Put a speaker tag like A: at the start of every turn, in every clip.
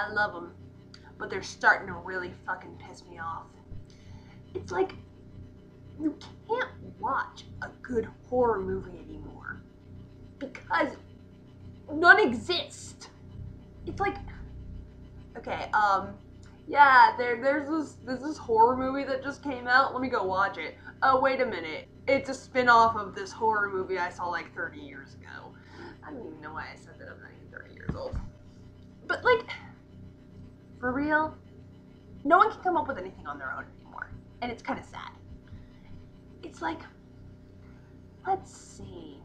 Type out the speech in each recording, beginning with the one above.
A: I love them, but they're starting to really fucking piss me off. It's like, you can't watch a good horror movie anymore because none exist. It's like, okay, yeah, there's this horror movie that just came out. Let me go watch it. Oh, wait a minute. It's a spin-off of this horror movie I saw like 30 years ago. I don't even know why I said that. I'm not even 30 years old. But like, for real, no one can come up with anything on their own anymore. And it's kind of sad. It's like, let's see.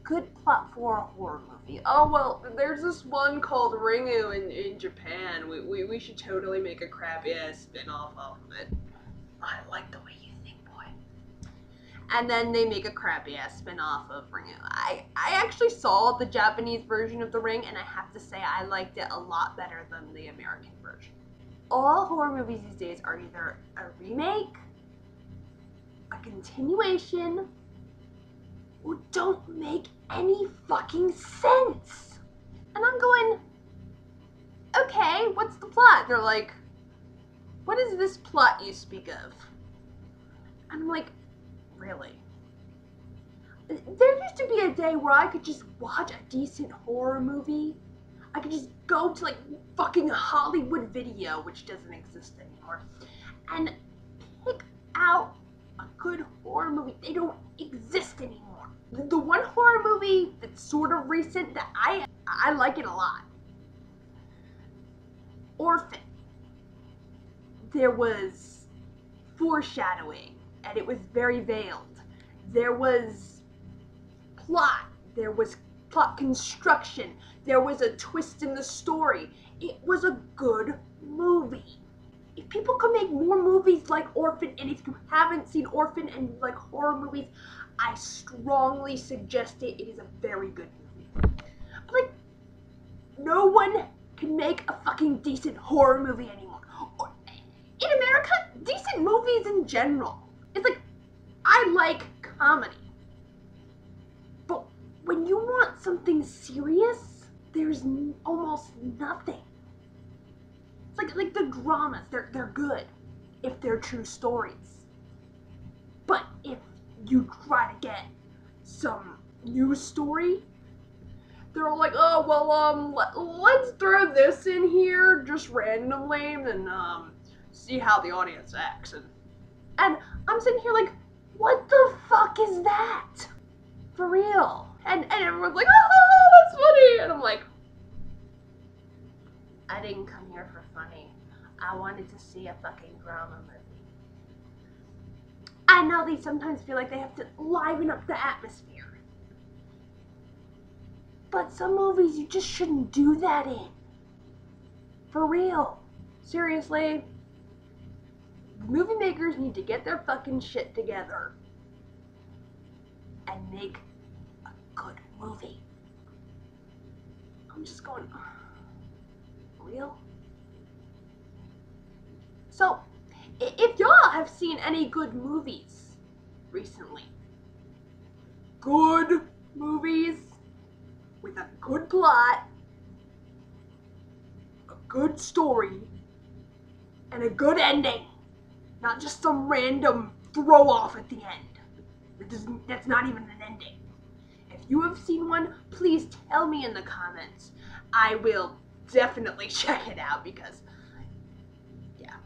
A: Good plot for a horror movie. Oh, well, there's this one called Ringu in Japan. We should totally make a crappy-ass spin-off off of it. I like the way you think, boy. And then they make a crappy-ass spin-off of Ringu. I actually saw the Japanese version of The Ring, and I have to say I liked it a lot better than the American version. All horror movies these days are either a remake, a continuation, or don't make any fucking sense. And I'm going, okay, what's the plot? They're like, what is this plot you speak of? And I'm like, really? There used to be a day where I could just watch a decent horror movie. I could just go to like fucking Hollywood Video, which doesn't exist anymore, and pick out a good horror movie. They don't exist anymore. The one horror movie that's sort of recent that I like it a lot. Orphan. There was foreshadowing, and it was very veiled. There was plot. There was plot construction. There was a twist in the story. It was a good movie. If people could make more movies like Orphan, and if you haven't seen Orphan and you like horror movies, I strongly suggest it. It is a very good movie. But like, no one can make a fucking decent horror movie anymore. Or, in America, decent movies in general. It's like, I like comedy. But when you want something serious, there's almost nothing. It's like the dramas, they're good if they're true stories. But if you try to get some news story, they're all like, oh, well, let's throw this in here just randomly and see how the audience acts. And I'm sitting here like, what the fuck is that? For real. And everyone's like, oh, that's funny. And I'm like, I didn't come here for funny. I wanted to see a fucking drama movie. I know they sometimes feel like they have to liven up the atmosphere. But some movies you just shouldn't do that in. For real. Seriously. Movie makers need to get their fucking shit together and make a good movie. I'm just going, real? So, if y'all have seen any good movies recently, good movies with a good plot, a good story, and a good ending, not just some random throw off at the end. That's not even an ending. If you have seen one, please tell me in the comments. I will definitely check it out because, yeah.